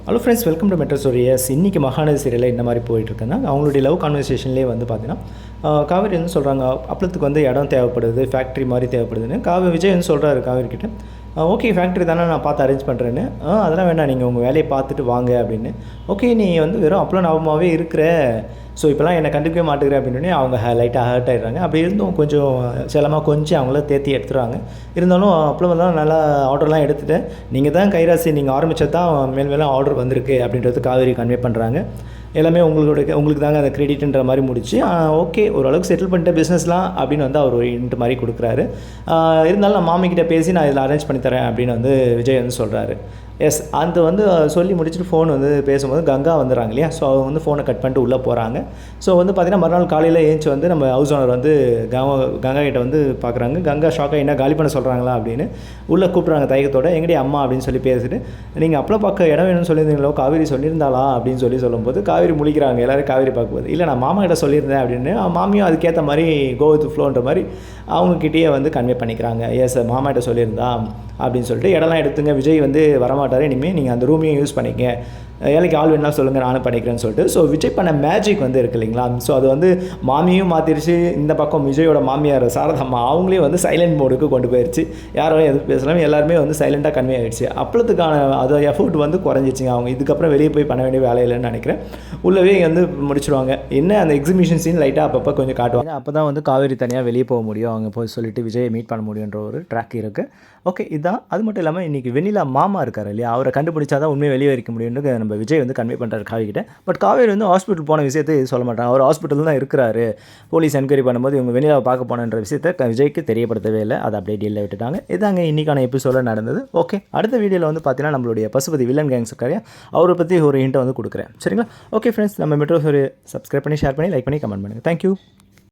Hello friends, welcome to metro story. Yes, இன்றைக்கி மகாநதி சீரியலில் இந்த மாதிரி போயிட்டுருக்குன்னா அவங்களுடைய லவ் கான்வர்சேஷன்லேயே வந்து பார்த்தீங்கன்னா காவேரி வந்து சொல்கிறாங்க அப்பளத்துக்கு வந்து இடம் தேவைப்படுது, ஃபேக்ட்ரி மாதிரி தேவைப்படுதுன்னு. விஜய் வந்து சொல்கிறாரு காவேரி கிட்ட, ஓகே ஃபேக்ட்ரி தானே, நான் பார்த்து அரேஞ்ச் பண்ணுறேன்னு. அதெல்லாம் வேண்டாம், நீங்கள் உங்கள் வேலையை பார்த்துட்டு வாங்க அப்படின்னு. ஓகே, நீ வந்து வெறும் அப்பளம் ஞாபகமாகவே இருக்கிற, ஸோ இப்போலாம் என்னை கண்டுக்கவே மாட்டேங்கிற அப்படின்னு அவங்க லைட்டாக ஹர்ட் ஆகிடுறாங்க. அப்படி இருந்தும் கொஞ்சம் செலமாக கொஞ்சம் அவங்கள தேர்த்தி எடுத்துடுறாங்க. இருந்தாலும் அப்பளம்லாம் நல்லா ஆர்டர்லாம் எடுத்துகிட்டு, நீங்கள் தான் கைராசி, நீங்கள் ஆரம்பித்தது தான் மேல் மேலும் ஆர்டர் வந்திருக்கு அப்படின்றது காவேரி கன்வே பண்ணுறாங்க. எல்லாமே உங்களுக்கு தாங்க அந்த கிரெடிட்ன்ற மாதிரி முடிச்சு, ஓகே ஓரளவுக்கு செட்டில் பண்ணிட்ட பிஸ்னஸ்லாம் அப்படின்னு வந்து அவர் ஒரு இன்ட்டு மாதிரி கொடுக்குறாரு. இருந்தாலும் நான் மாமிக்கிட்ட பேசி நான் இதில் அரேஞ்ச் பண்ணித்தரேன் அப்படின்னு வந்து விஜய் வந்து சொல்கிறாரு. எஸ், அந்த வந்து சொல்லி முடிச்சுட்டு ஃபோன் வந்து பேசும்போது கங்கா வந்துடுறாங்க இல்லையா. ஸோ அவங்க வந்து ஃபோனை கட் பண்ணிட்டு உள்ளே போகிறாங்க. ஸோ வந்து பார்த்திங்கன்னா மறுநாள் காலையில் ஏஞ்சி வந்து நம்ம ஹவுஸ் ஓனர் வந்து கங்கா கிட்ட வந்து பார்க்குறாங்க. கங்கா ஷாக்காக என்ன காலி பண்ண சொல்கிறாங்களா அப்படின்னு உள்ளே கூப்பிட்றாங்க தயக்கத்தோட. எங்கடி அம்மா அப்படின்னு சொல்லி பேசிட்டு, நீங்கள் அப்பளம் பார்க்க இடம் வேணும்னு சொல்லியிருந்தீங்களோ, காவேரி சொல்லியிருந்தாளா அப்படின்னு சொல்லும்போது காவேரி முழிக்கிறாங்க. எல்லோரும் காவேரி பார்க்கும்போது, இல்லை நான் மாமா கிட்ட சொல்லியிருந்தேன் அப்படின்னு. மாமியும் அதுக்கேற்ற மாதிரி கோ வித் ஃப்ளோன்ற மாதிரி அவங்கக்கிட்டேயே வந்து கன்வே பண்ணிக்கிறாங்க. எஸ், மாமா கிட்ட சொல்லியிருந்தா அப்படின்னு சொல்லிட்டு இடம்லாம் எடுத்துங்க, விஜய் வந்து வரமாட்டார், இனிமேல் நீங்கள் அந்த ரூமையும் யூஸ் பண்ணிக்க, வேலைக்கு ஆள் வேணாலும் சொல்லுங்கள், நானும் பண்ணிக்கிறேன்னு சொல்லிட்டு. ஸோ விஜய் பண்ண மேஜிக் வந்து இருக்குது இல்லைங்களா. ஸோ அது வந்து மாமியும் மாற்றிருச்சு. இந்த பக்கம் விஜயோட மாமியார் சாரதம்மா அவங்களே வந்து சைலண்ட் மோடுக்கு கொண்டு போயிடுச்சு. யாரும் எதுவும் பேசலாம், எல்லாருமே வந்து சைலண்ட்டாக கன்வே ஆகிடுச்சு. அப்பளத்துக்கான அது எஃபோர்ட் வந்து குறைஞ்சிச்சிங்க. அவங்க இதுக்கப்புறம் வெளியே போய் பண்ண வேண்டிய வேலை இல்லைன்னு நினைக்கிறேன். உள்ளவே வந்து முடிச்சுடுவாங்க. என்ன அந்த எக்ஸிபிஷன் சீன் லைட்டாக அப்பப்போ கொஞ்சம் காட்டுவாங்க. அப்போ தான் வந்து காவேரி தனியாக வெளியே போக முடியும், அவங்க போய் சொல்லிட்டு விஜயை மீட் பண்ண முடியுன்ற ஒரு ட்ராக் இருக்குது. ஓகே, இதுதான். அது மட்டும் இல்லாமல் இன்றைக்கி வெண்ணிலா மாமா இருக்கார் இல்லையா, அவரை கண்டுபிடிச்சா தான் உண்மையை வெளியே வரைக்க முடியும்னு நம்ம விஜய் வந்து கன்வே பண்ணுறாரு காவேரி கிட்ட. பட் காவேரி வந்து ஹாஸ்பிட்டல் போன விஷயத்தை சொல்ல மாட்டாங்க. அவர் ஹாஸ்பிட்டல் தான் இருக்கிறாரு. போலீஸ் என்கொயரி பண்ணும்போது இவங்க வெண்ணிலாவை பார்க்க போனன்ற விஷயத்தை விஜய்க்கு தெரியப்படுத்தவே இல்லை. அதை அப்படியே டீலில் விட்டுட்டாங்க. இதாங்க இன்றைக்கான எபிசோடில் நடந்தது. ஓகே, அடுத்த வீடியோவில் வந்து பார்த்தீங்கன்னா நம்மளுடைய பசுபதி வில்லன் கேங்ஸ் இருக்காரு, அவரை பற்றி ஒரு ஹிண்ட்டை வந்து கொடுக்குறேன். சரிங்களா? ஓகே ஃப்ரெண்ட்ஸ், நம்ம மெட்ரோ ஸ்டோரி சப்ஸ்கிரைப் பண்ணி, ஷேர் பண்ணி, லைக் பண்ணி, கமெண்ட் பண்ணுங்கள். தேங்க்யூ.